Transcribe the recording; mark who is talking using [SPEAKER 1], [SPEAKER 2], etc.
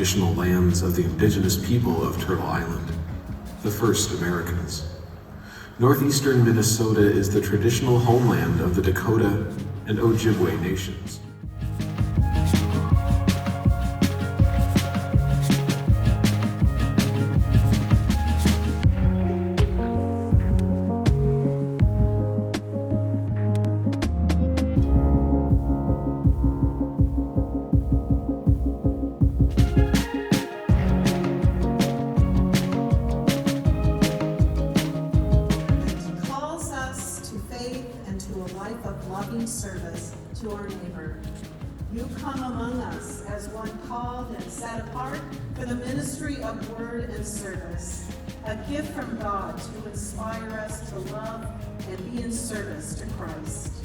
[SPEAKER 1] traditional lands of the indigenous people of Turtle Island, the first Americans. Northeastern Minnesota is the traditional homeland of the Dakota and Ojibwe nations.
[SPEAKER 2] Loving service to our neighbor. You come among us as one called and set apart for the ministry of word and service, a gift from God to inspire us to love and be in service to Christ.